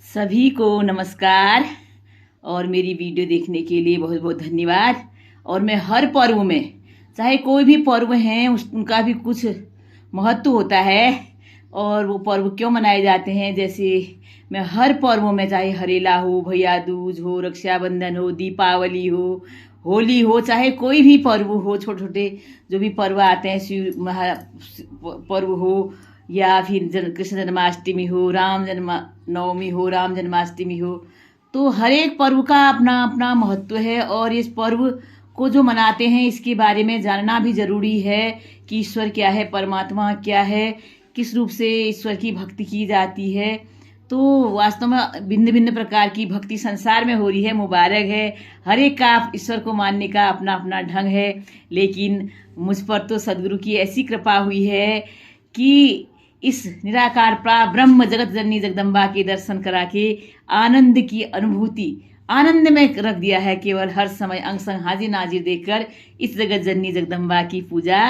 सभी को नमस्कार और मेरी वीडियो देखने के लिए बहुत बहुत धन्यवाद। और मैं हर पर्व में, चाहे कोई भी पर्व है, उनका भी कुछ महत्व होता है और वो पर्व क्यों मनाए जाते हैं। जैसे मैं हर पर्व में, चाहे हरेला हो, भैया दूज हो, रक्षाबंधन हो, दीपावली हो, होली हो, चाहे कोई भी पर्व हो, छोटे छोटे जो भी पर्व आते हैं, शिव महा पर्व हो या फिर कृष्ण जन्माष्टमी हो, राम जन्मनवमी हो, राम जन्माष्टमी हो, तो हर एक पर्व का अपना अपना महत्व है। और इस पर्व को जो मनाते हैं इसके बारे में जानना भी जरूरी है कि ईश्वर क्या है, परमात्मा क्या है, किस रूप से ईश्वर की भक्ति की जाती है। तो वास्तव में भिन्न भिन्न प्रकार की भक्ति संसार में हो रही है, मुबारक है। हर एक का ईश्वर को मानने का अपना अपना ढंग है। लेकिन मुझ पर तो सदगुरु की ऐसी कृपा हुई है कि इस निराकार ब्रह्म जगत जननी जगदम्बा के दर्शन करा के आनंद की अनुभूति, आनंद में रख दिया है। केवल हर समय अंग संग हाजिर नाजिर देखकर इस जगत जननी जगदम्बा की पूजा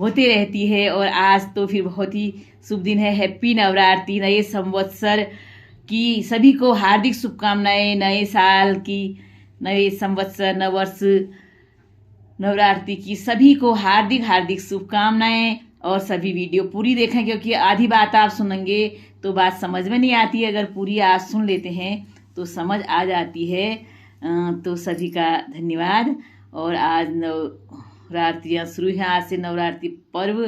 होती रहती है। और आज तो फिर बहुत ही शुभ दिन है। हैप्पी नवरात्रि, नए संवत्सर की सभी को हार्दिक शुभकामनाएं। नए साल की, नए संवत्सर, नववर्ष, नवरात्रि की सभी को हार्दिक हार्दिक शुभकामनाएं। और सभी वीडियो पूरी देखें, क्योंकि आधी बात आप सुनेंगे तो बात समझ में नहीं आती है। अगर पूरी आज सुन लेते हैं तो समझ आ जाती है। तो सभी का धन्यवाद। और आज नवरात्रियाँ शुरू हैं, आज से नवरात्रि पर्व।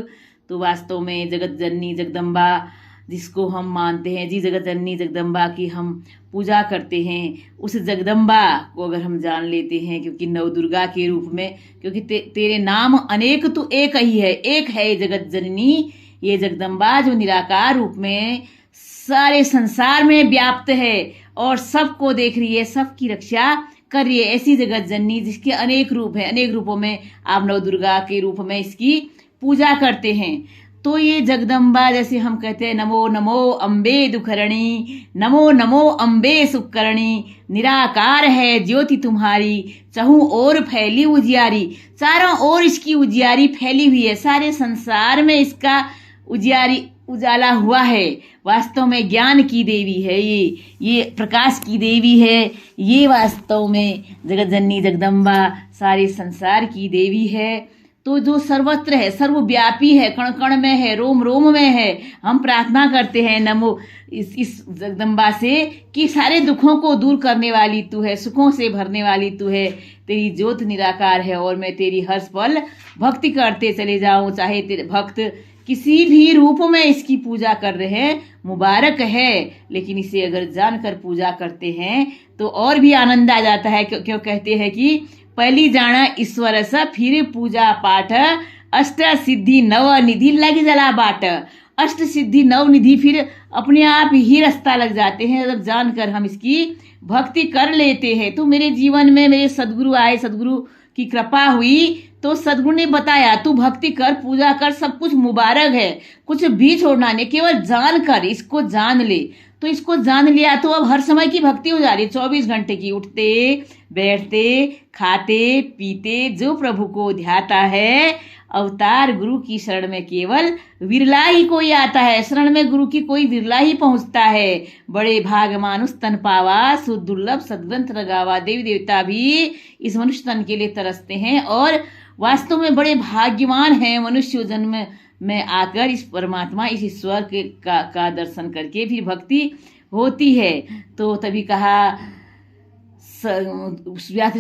तो वास्तव में जगत जननी जगदम्बा जिसको हम मानते हैं, जी जगत जननी जगदम्बा की हम पूजा करते हैं, उस जगदम्बा को अगर हम जान लेते हैं, क्योंकि नव दुर्गा के रूप में, क्योंकि तेरे नाम अनेक तो एक ही है, एक है जगत जननी ये जगदम्बा जो निराकार रूप में सारे संसार में व्याप्त है और सबको देख रही है, सबकी रक्षा कर रही है। ऐसी जगत जननी जिसके अनेक रूप है, अनेक रूपों में आप नव दुर्गा के रूप में इसकी पूजा करते हैं। तो ये जगदम्बा, जैसे हम कहते हैं नमो नमो अम्बे दुखरणी, नमो नमो अम्बे सुखकरणी, निराकार है ज्योति तुम्हारी, चहु ओर फैली उजियारी। चारों ओर इसकी उजियारी फैली हुई है, सारे संसार में इसका उजाला हुआ है। वास्तव में ज्ञान की देवी है ये प्रकाश की देवी है। ये वास्तव में जगत जननी जगदम्बा सारे संसार की देवी है। तो जो सर्वत्र है, सर्वव्यापी है, कण कण में है, रोम रोम में है। हम प्रार्थना करते हैं नमो इस जगदम्बा से कि सारे दुखों को दूर करने वाली तू है, सुखों से भरने वाली तू है, तेरी ज्योत निराकार है और मैं तेरी हर पल भक्ति करते चले जाऊं। चाहे तेरे भक्त किसी भी रूप में इसकी पूजा कर रहे हैं, मुबारक है। लेकिन इसे अगर जानकर पूजा करते हैं तो और भी आनंद आ जाता है। क्यों कहते हैं कि पहली जाना ईश्वर सा, फिर पूजा पाठ, अष्ट सिद्धि नव निधि लग जला बाट। अष्ट सिद्धि नव निधि फिर अपने आप ही रास्ता लग जाते हैं जब जानकर हम इसकी भक्ति कर लेते हैं। तो मेरे जीवन में मेरे सदगुरु आए, सदगुरु की कृपा हुई, तो सदगुरु ने बताया तू भक्ति कर, पूजा कर, सब कुछ मुबारक है, कुछ भी छोड़ना नहीं, केवल जान कर, इसको जान ले। तो इसको जान लिया तो अब हर समय की भक्ति हो जा रही है, 24 घंटे की। उठते बैठते खाते पीते जो प्रभु को ध्याता है, अवतार गुरु की शरण में केवल विरला ही कोई आता है। शरण में गुरु की कोई विरला ही पहुंचता है। बड़े भाग मानुष तन पावा, सुध दुर्लभ सदग्रंथ लगावा। देवी देवता भी इस मनुष्य तन के लिए तरसते हैं और वास्तव में बड़े भाग्यवान हैं मनुष्य जन्म में आकर इस परमात्मा, इस ईश्वर का दर्शन करके फिर भक्ति होती है। तो तभी कहा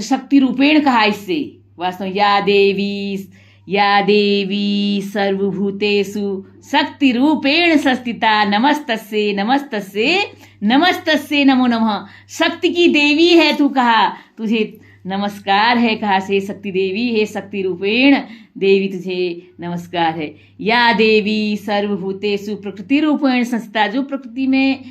शक्ति रूपेण कहा इससे। वास्तव या देवी सर्वभूतेषु शक्ति रूपेण संस्थिता, नमस्तस्ये नमस्तस्ये नमस्तस्ये नमो नमः। शक्ति की देवी है तू, कहा तुझे नमस्कार है। कहा से शक्ति देवी है, शक्ति रूपेण देवी तुझे नमस्कार है। या देवी सर्वभूतेषु प्रकृति रूपेण संस्थिता, जो प्रकृति में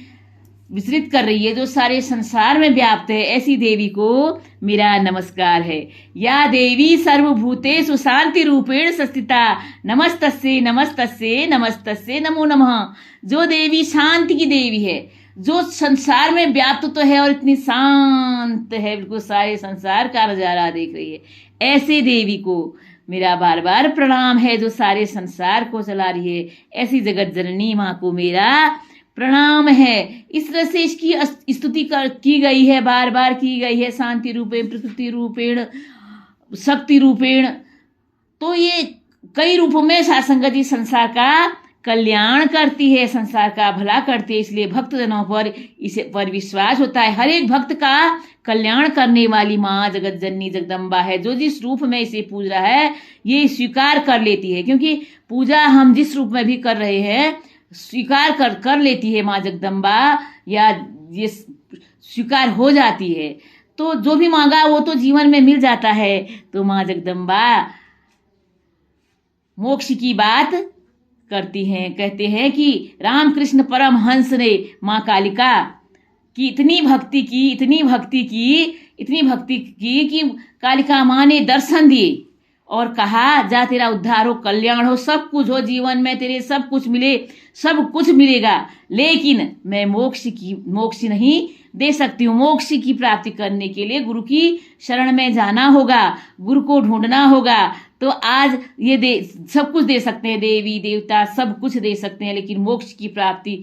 विचरित कर रही है, जो सारे संसार में व्याप्त है, ऐसी देवी को मेरा नमस्कार है। या देवी सर्वभूतेषु शांति रूपेण संस्थिता, नमस्तस्ये नमस्तस्ये नमस्तस्ये नमो नमः। जो देवी शांति की देवी है, जो संसार में व्याप्त तो है और इतनी शांत है, बिल्कुल सारे संसार का नजारा देख रही है, ऐसे देवी को मेरा बार बार प्रणाम है, जो सारे संसार को चला रही है। ऐसी जगत जननी माँ को मेरा प्रणाम है। इस तरह से इसकी स्तुति की गई है, बार बार की गई है, शांति रूपेण, प्रकृति रूपेण, शक्ति रूपेण। तो ये कई रूपों में साध संगत जी संसार का कल्याण करती है, संसार का भला करती है। इसलिए भक्त जनों पर इसे पर विश्वास होता है। हर एक भक्त का कल्याण करने वाली माँ जगत जननी जगदम्बा है। जो जिस रूप में इसे पूज रहा है ये स्वीकार कर लेती है, क्योंकि पूजा हम जिस रूप में भी कर रहे हैं स्वीकार कर लेती है माँ जगदम्बा, या ये स्वीकार हो जाती है। तो जो भी मांगा वो तो जीवन में मिल जाता है। तो माँ जगदम्बा मोक्ष की बात करती हैं। कहते हैं कि रामकृष्ण परमहंस ने माँ कालिका की इतनी भक्ति की कि कालिका माँ ने दर्शन दिए और कहा, जा तेरा उद्धार हो, कल्याण हो, सब कुछ हो जीवन में, तेरे सब कुछ मिले, सब कुछ मिलेगा, लेकिन मैं मोक्ष नहीं दे सकती हूँ। मोक्ष की प्राप्ति करने के लिए गुरु की शरण में जाना होगा, गुरु को ढूंढना होगा। तो आज ये सब कुछ दे सकते हैं, देवी देवता सब कुछ दे सकते हैं, लेकिन मोक्ष की प्राप्ति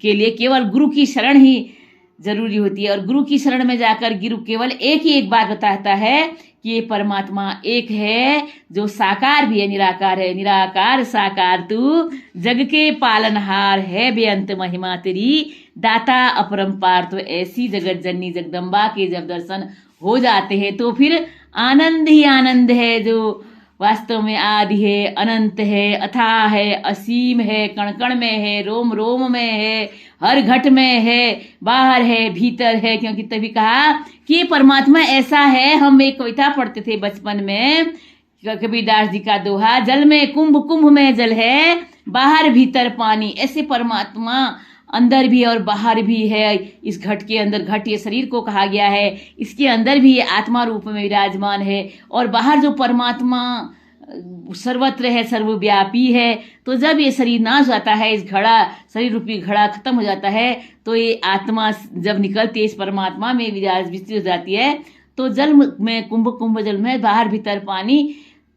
के लिए केवल गुरु की शरण ही जरूरी होती है। और गुरु की शरण में जाकर गुरु केवल एक ही एक बात बताता है कि ये परमात्मा एक है, जो साकार भी है, निराकार है। निराकार साकार तू जग के पालनहार है, बेअंत महिमा तेरी दाता अपरंपार। तो ऐसी जगत जननी जगदम्बा के जब दर्शन हो जाते हैं तो फिर आनंद ही आनंद है, जो वास्तव में आदि है, अनंत है, अथाह है, असीम है, कण कण में है, रोम रोम में है, हर घट में है, बाहर है, भीतर है। क्योंकि तभी कहा कि परमात्मा ऐसा है। हम एक कविता पढ़ते थे बचपन में, कबीरदास जी का दोहा, जल में कुंभ, कुंभ में जल है, बाहर भीतर पानी। ऐसे परमात्मा अंदर भी और बाहर भी है। इस घट के अंदर, घट ये शरीर को कहा गया है, इसके अंदर भी ये आत्मा रूप में विराजमान है, और बाहर जो परमात्मा सर्वत्र है, सर्वव्यापी है। तो जब ये शरीर नाश जाता है, इस घड़ा, शरीर रूपी घड़ा खत्म हो जाता है, तो ये आत्मा जब निकलती है इस परमात्मा में विस्तृत हो जाती है। तो जल में कुंभ, कुंभ जल में, बाहर भीतर पानी,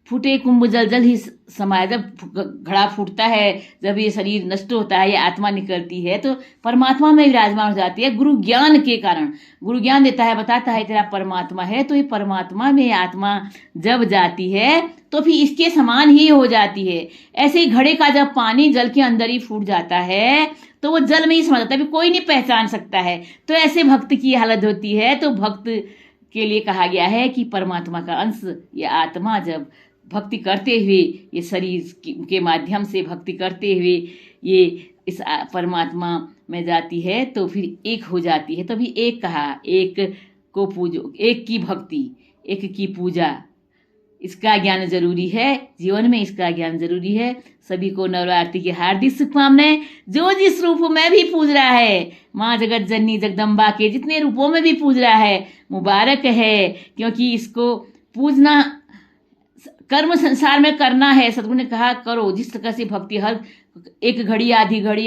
फूटे कुंभ जल, जल ही समाया। जब घड़ा फूटता है, जब ये शरीर नष्ट होता है, ये आत्मा निकलती है, तो परमात्मा में विराजमान हो जाती है। गुरु ज्ञान के कारण, गुरु ज्ञान देता है, बताता है तेरा परमात्मा है। तो ये परमात्मा में आत्मा जब जाती है तो फिर इसके समान ही हो जाती है। ऐसे ही घड़े का जब पानी जल के अंदर ही फूट जाता है तो वो जल में ही समा जाता है, कोई नहीं पहचान सकता है। तो ऐसे भक्त की हालत होती है। तो भक्त के लिए कहा गया है कि परमात्मा का अंश ये आत्मा जब भक्ति करते हुए, ये शरीर के माध्यम से भक्ति करते हुए ये इस परमात्मा में जाती है तो फिर एक हो जाती है। तभी एक कहा, एक को पूजो, एक की भक्ति, एक की पूजा, इसका ज्ञान जरूरी है। जीवन में इसका ज्ञान जरूरी है। सभी को नवरात्रि की हार्दिक शुभकामनाएं। जो जिस रूप में भी पूज रहा है, माँ जगत जननी जगदम्बा के जितने रूपों में भी पूज रहा है, मुबारक है, क्योंकि इसको पूजना कर्म संसार में करना है। सदगुरु ने कहा करो जिस तरह से भक्ति, हर एक घड़ी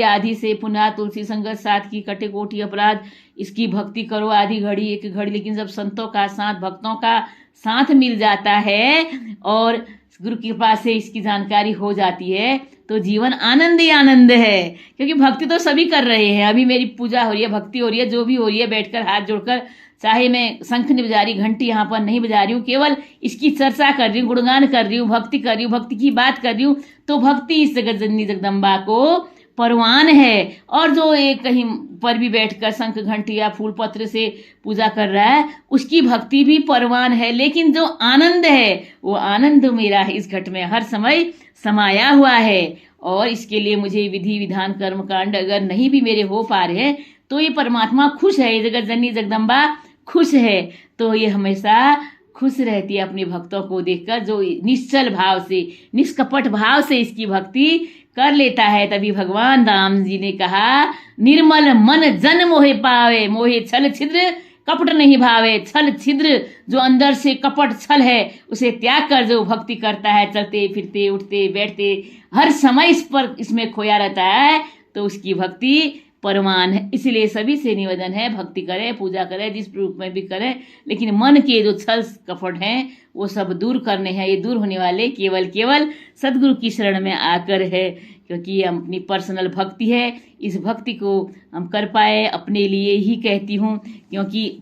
आधी से पुनः तुलसी संगत साथ की कटे कोटि अपराध, इसकी भक्ति करो आधी घड़ी, एक घड़ी। लेकिन जब संतों का साथ, भक्तों का साथ मिल जाता है और गुरु की कृपा से इसकी जानकारी हो जाती है तो जीवन आनंद ही आनंद है। क्योंकि भक्ति तो सभी कर रहे हैं। अभी मेरी पूजा हो रही है, भक्ति हो रही है, जो भी हो रही है, बैठकर हाथ जोड़कर, चाहे मैं शंख नहीं बजा रही, घंटी यहाँ पर नहीं बजा रही हूँ, केवल इसकी चर्चा कर रही हूँ, गुणगान कर रही हूँ, भक्ति कर रही हूँ, भक्ति की बात कर रही हूँ। तो भक्ति इस जगत जननी जगदम्बा को परवान है। और जो एक कहीं पर भी बैठकर शंख घंटी या फूल पत्र से पूजा कर रहा है, उसकी भक्ति भी परवान है। लेकिन जो आनंद है वो आनंद मेरा है, इस घट में हर समय समाया हुआ है। और इसके लिए मुझे विधि विधान कर्म कांड अगर नहीं भी मेरे हो पा रहे हैं तो ये परमात्मा खुश है, ये जगत जननी जगदम्बा खुश है। तो ये हमेशा खुश रहती है अपने भक्तों को देखकर, जो निश्चल भाव से, निष्कपट भाव से इसकी भक्ति कर लेता है। तभी भगवान राम जी ने कहा, निर्मल मन जन मोहे पावे, मोहे छल छिद्र कपट नहीं भावे। छल छिद्र, जो अंदर से कपट छल है, उसे त्याग कर जो भक्ति करता है, चलते फिरते उठते बैठते हर समय इसमें खोया रहता है, तो उसकी भक्ति परवान है। इसलिए सभी से निवेदन है, भक्ति करें, पूजा करें, जिस रूप में भी करें, लेकिन मन के जो छल कपट हैं वो सब दूर करने हैं। ये दूर होने वाले केवल सदगुरु की शरण में आकर है। क्योंकि ये अपनी पर्सनल भक्ति है। इस भक्ति को हम कर पाए अपने लिए ही कहती हूँ, क्योंकि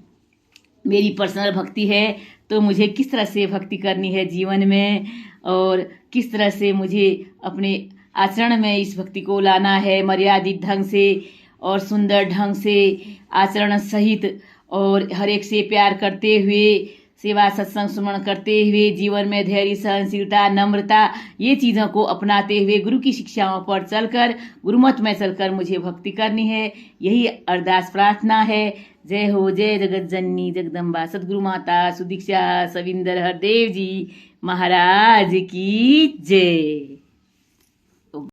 मेरी पर्सनल भक्ति है। तो मुझे किस तरह से भक्ति करनी है जीवन में और किस तरह से मुझे अपने आचरण में इस भक्ति को लाना है, मर्यादित ढंग से और सुंदर ढंग से आचरण सहित, और हर एक से प्यार करते हुए, सेवा सत्संग सुमरण करते हुए, जीवन में धैर्य सहनशीलता नम्रता ये चीज़ों को अपनाते हुए गुरु की शिक्षाओं पर चलकर, गुरुमत में चलकर मुझे भक्ति करनी है। यही अरदास प्रार्थना है। जय हो, जय जगत जननी जगदम्बा सदगुरु माता सुदीक्षा सविंदर हरदेव जी महाराज की जय।